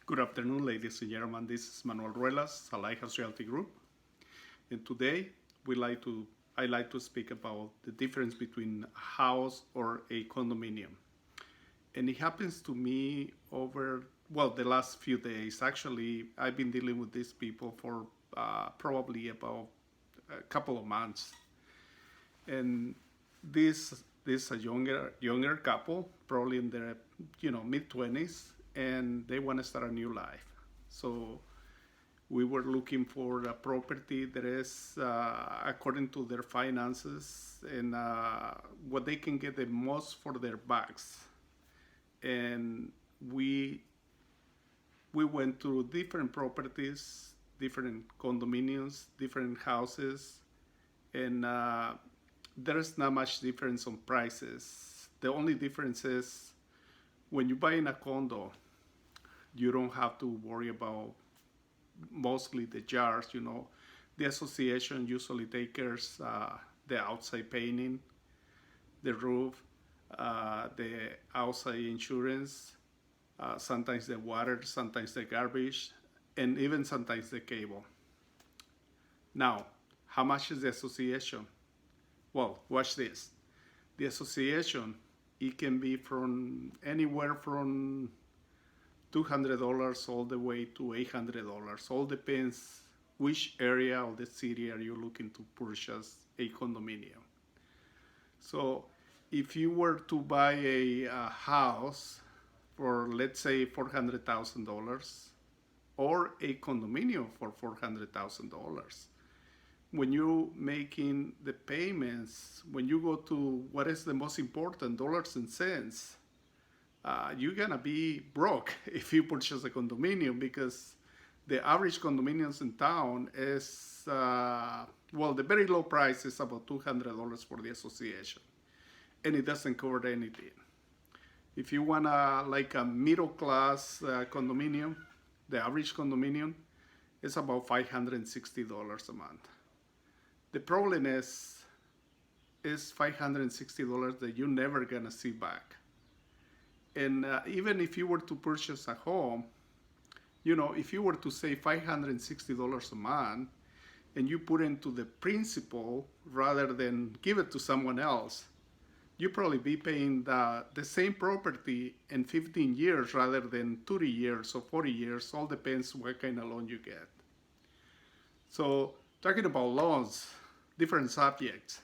Good afternoon, ladies and gentlemen. This is Manuel Ruelas, Alliance Realty Group, and today I like to speak about the difference between a house or a condominium. And it happens to me over the last few days. Actually, I've been dealing with these people for probably about a couple of months, and this a younger couple, probably in their mid 20s, and they want to start a new life. So we were looking for a property that is according to their finances and what they can get the most for their bucks. And we went through different properties, different condominiums, different houses, and there's not much difference on prices. The only difference is when you buy in a condo, you don't have to worry about mostly the jars. The association usually takes care the outside painting, the roof, the outside insurance, sometimes the water, sometimes the garbage, and even sometimes the cable. Now, how much is the association? Well, watch this. The association, it can be from anywhere from $200 all the way to $800. All depends which area of the city are you looking to purchase a condominium. So if you were to buy a house for, let's say, $400,000 or a condominium for $400,000, when you're making the payments, when you go to what is the most important, dollars and cents, you're gonna be broke if you purchase a condominium, because the average condominiums in town is, the very low price is about $200 for the association, and it doesn't cover anything. If you want like a middle class condominium, the average condominium is about $560 a month. The problem is $560 that you're never gonna see back. And even if you were to purchase a home, if you were to save $560 a month and you put into the principal rather than give it to someone else, you probably be paying the same property in 15 years rather than 30 years or 40 years. All depends what kind of loan you get. So talking about loans, different subjects.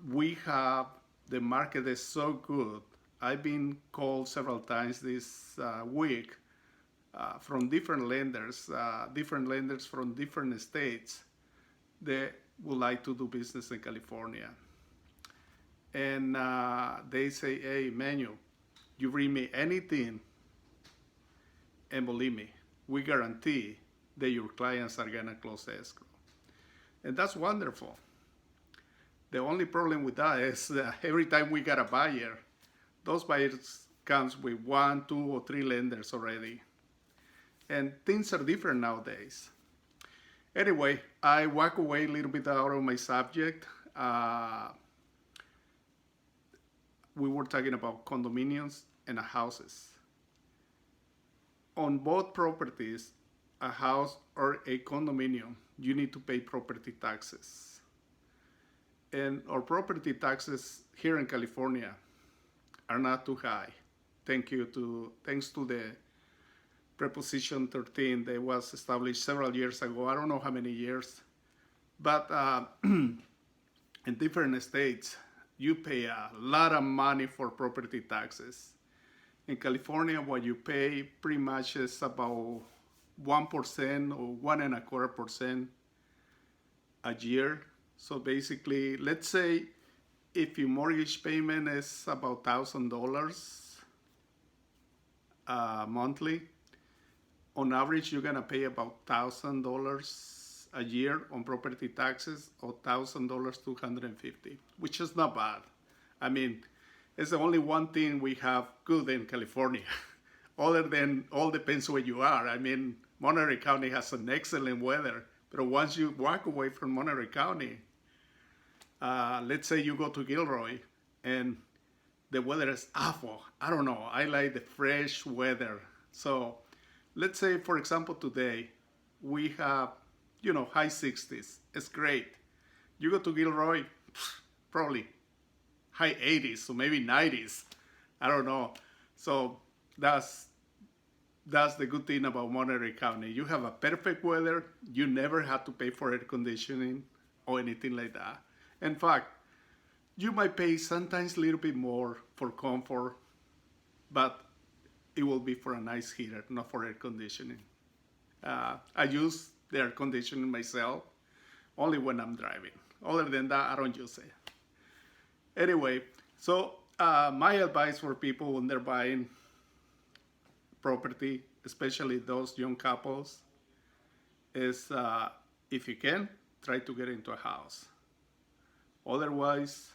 We have, the market is so good. I've been called several times this week from different lenders from different states that would like to do business in California. And they say, hey, Manuel, you bring me anything, and believe me, we guarantee that your clients are gonna close escrow. And that's wonderful. The only problem with that is every time we got a buyer, those buyers comes with 1, 2, or 3 lenders already. And things are different nowadays. Anyway, I walk away a little bit out of my subject. We were talking about condominiums and houses. On both properties, a house or a condominium, you need to pay property taxes. And our property taxes here in California are not too high. Thanks to the Proposition 13 that was established several years ago. I don't know how many years, but in different states, you pay a lot of money for property taxes. In California, what you pay pretty much is about 1% or 1.25% a year. So basically, let's say if your mortgage payment is about $1,000 monthly, on average you're gonna pay about $1,000 a year on property taxes, or $1,250, which is not bad. I mean, it's the only one thing we have good in California. Other than, all depends where you are. I mean, Monterey County has an excellent weather, but once you walk away from Monterey County, let's say you go to Gilroy and the weather is awful. I don't know. I like the fresh weather. So Let's say, for example, today we have, high 60s. It's great. You go to Gilroy, probably high 80s or maybe 90s. I don't know. So that's the good thing about Monterey County. You have a perfect weather. You never have to pay for air conditioning or anything like that. In fact, you might pay sometimes a little bit more for comfort, but it will be for a nice heater, not for air conditioning. I use the air conditioning myself only when I'm driving. Other than that, I don't use it. Anyway, so my advice for people when they're buying property, especially those young couples, is if you can, try to get into a house. Otherwise,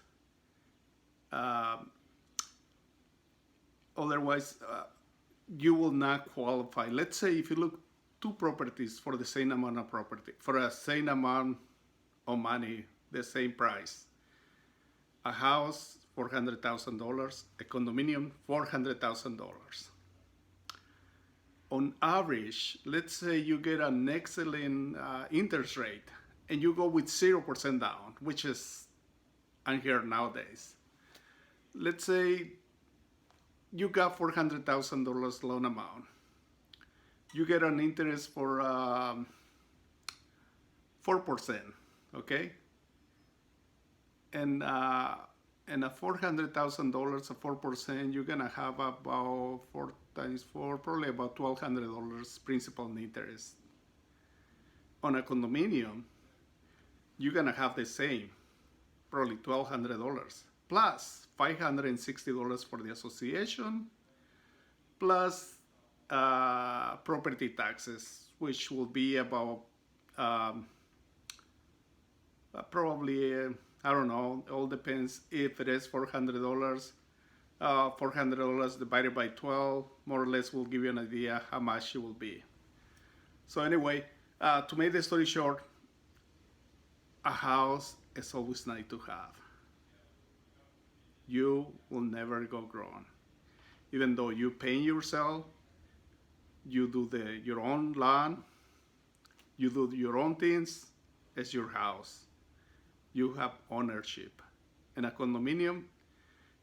otherwise you will not qualify. Let's say if you look two properties for the same amount of property, for the same amount of money, the same price. A house, $400,000. A condominium, $400,000. On average, let's say you get an excellent interest rate and you go with 0% down, which is unheard nowadays. Let's say you got $400,000 loan amount. You get an interest for 4%, okay? And a $400,000 of 4%, you're gonna have about 4 times 4, probably about $1,200 principal and interest. On a condominium, you're gonna have the same, probably $1,200, plus $560 for the association, plus property taxes, which will be about probably, I don't know, it all depends if it is $400. $400 divided by 12, more or less, will give you an idea how much it will be. So anyway, to make the story short, a house is always nice to have. You will never go wrong. Even though you paint yourself, you do your own lawn, you do your own things, it's your house. You have ownership. In a condominium,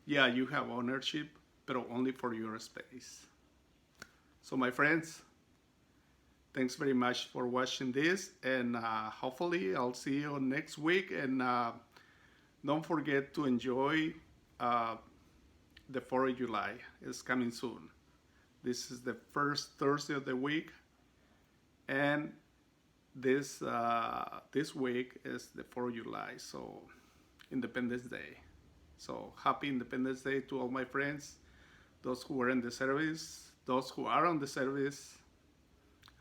yeah, you have ownership, but only for your space. So my friends, thanks very much for watching this, and hopefully I'll see you next week. And don't forget to enjoy the 4th of July. It's coming soon. This is the first Thursday of the week, and this week is the 4th of July, so Independence Day. So happy Independence Day to all my friends, those who are in the service, those who are on the service.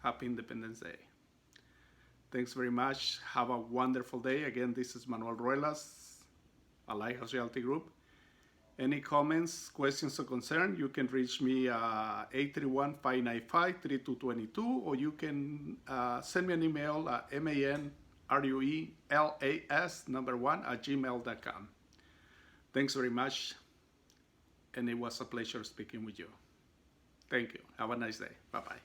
Happy Independence Day. Thanks very much. Have a wonderful day. Again, this is Manuel Ruelas, a Lighthouse Realty Group. Any comments, questions, or concern, you can reach me 831-595-3222, or you can send me an email at manruelas1@gmail.com. Thanks very much, and it was a pleasure speaking with you. Thank you. Have a nice day. Bye-bye.